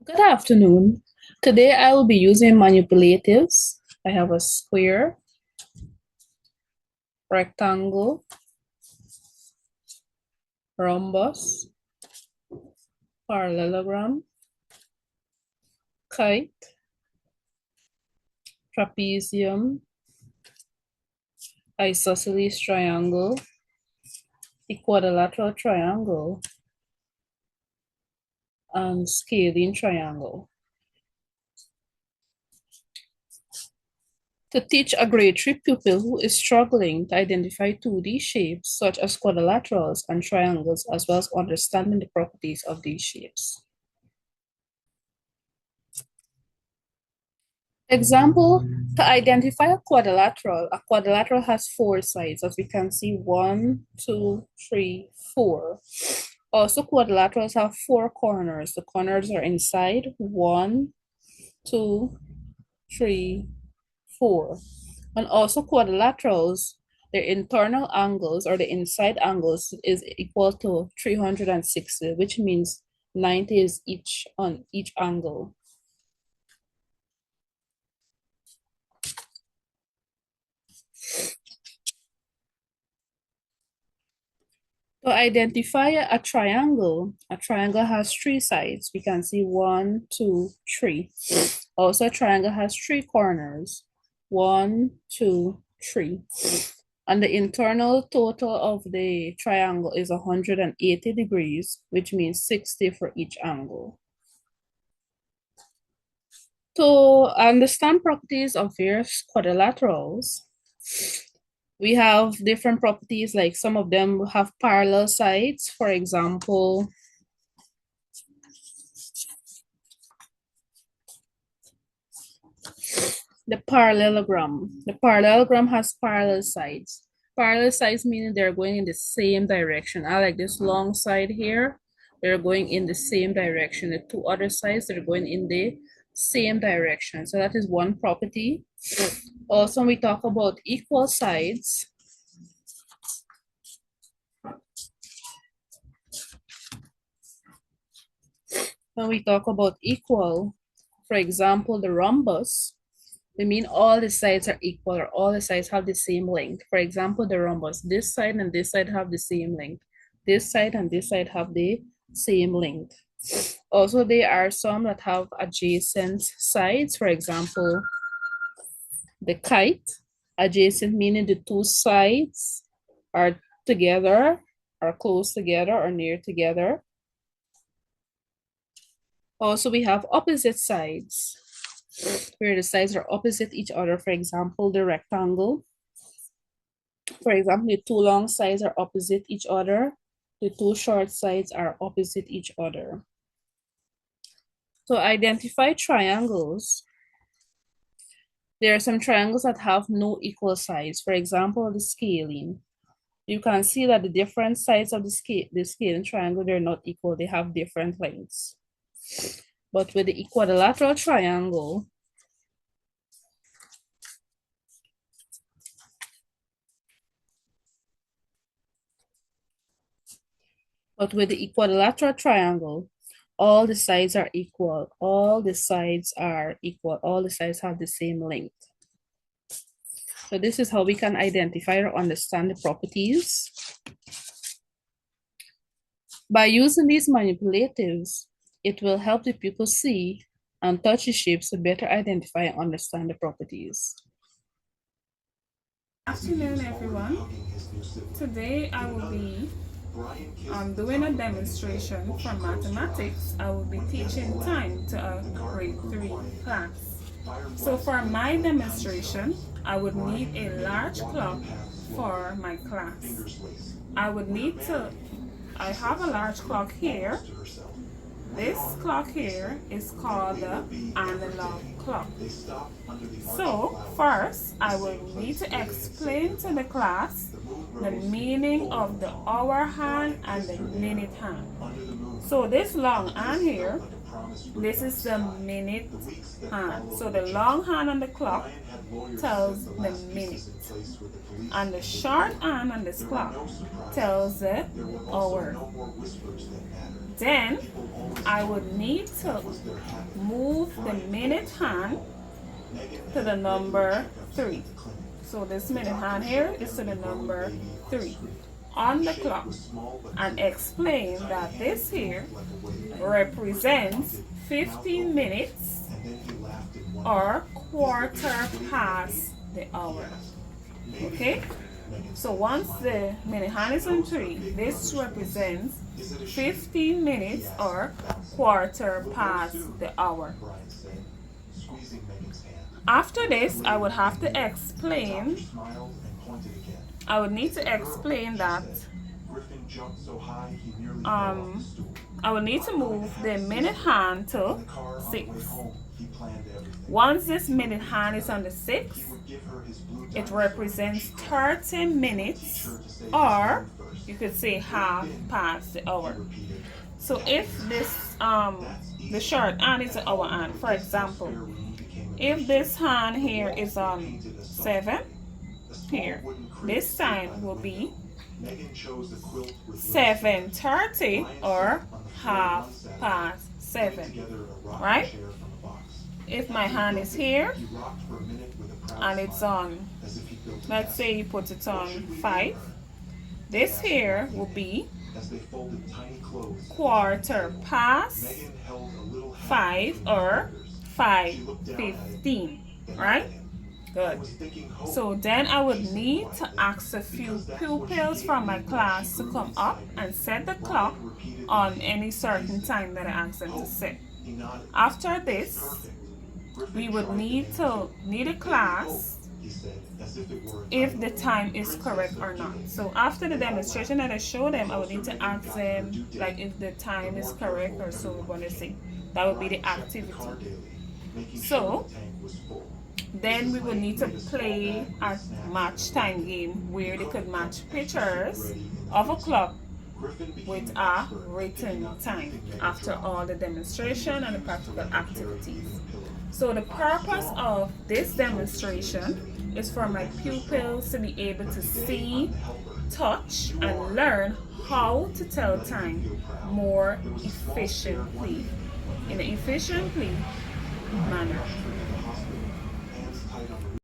Good afternoon. Today I will be using manipulatives. I have a square, rectangle, rhombus, parallelogram, kite, trapezium, isosceles triangle, equilateral triangle, and scalene triangle. To teach a grade 3 pupil who is struggling to identify 2D shapes such as quadrilaterals and triangles, as well as understanding the properties of these shapes. Example, to identify a quadrilateral has four sides, as we can see, 1, 2, 3, 4. Also, quadrilaterals have four corners. The corners are inside, 1, 2, 3, 4. And also quadrilaterals, their internal angles or the inside angles is equal to 360, which means 90 is each on each angle. To identify a triangle has three sides. We can see 1, 2, 3. Also, a triangle has three corners. 1, 2, 3. And the internal total of the triangle is 180 degrees, which means 60 for each angle. To understand properties of various quadrilaterals, we have different properties, like some of them have parallel sides. For example, the parallelogram. The parallelogram has parallel sides. Parallel sides meaning they're going in the same direction. I like this long side here. They're going in the same direction. The two other sides, they're going in the same direction. So that is one property. Also, when we talk about equal sides, when we talk about equal, for example, the rhombus, we mean all the sides are equal or all the sides have the same length. For example, the rhombus, this side and this side have the same length. This side and this side have the same length. Also, there are some that have adjacent sides. For example, the kite, adjacent meaning the two sides are together, are close together, or near together. Also, we have opposite sides, where the sides are opposite each other. For example, the rectangle. For example, the two long sides are opposite each other. The two short sides are opposite each other. To identify triangles, there are some triangles that have no equal sides. For example, the scalene. You can see that the different sides of the scalene triangle, they're not equal. They have different lengths. But with the equilateral triangle, all the sides are equal. All the sides are equal. All the sides have the same length. So this is how we can identify or understand the properties. By using these manipulatives, it will help the pupil see and touch the shapes to better identify and understand the properties. Good afternoon, everyone. Today I will be doing a demonstration for mathematics. I will be teaching time to a grade 3 class. So for my demonstration, I would need a large clock for my class. I have a large clock here. This clock here is called the analog clock. So first, I will need to explain to the class the meaning of the hour hand and the minute hand. So this long hand here, this is the minute hand. So the long hand on the clock tells the minute, and the short hand on this clock tells the hour. Then I would need to move the minute hand to the number 3. So this minute hand here is to the number 3 on the clock, and explain that this here represents 15 minutes or quarter past the hour. Okay? So once the minute hand is on 3, this represents 15 minutes or quarter past the hour. After this, I would have to explain, I would need to explain that I will need to move the minute hand to 6. Once this minute hand is on the 6, it represents 30 minutes, or you could say half past the hour. So if this the short hand is an hour hand, for example, if this hand here is on 7 here, this time will be 7:30 or half past 7, right? If my hand is here and it's on, let's say you put it on 5, this here will be quarter past 5 or 5:15, right? Good. So then I would need to ask a few pupils from my class to come up and set the clock on any certain time that I ask them to set. After this, we would need a class if the time is correct or not. So after the demonstration that I show them, I would need to ask them like if the time is correct or so we're going to say. That would be the activity. So then we will need to play a match time game where they could match pictures of a clock with a written time after all the demonstration and the practical activities. So the purpose of this demonstration is for my pupils to be able to see, touch, and learn how to tell time more efficiently, in an efficiently manner.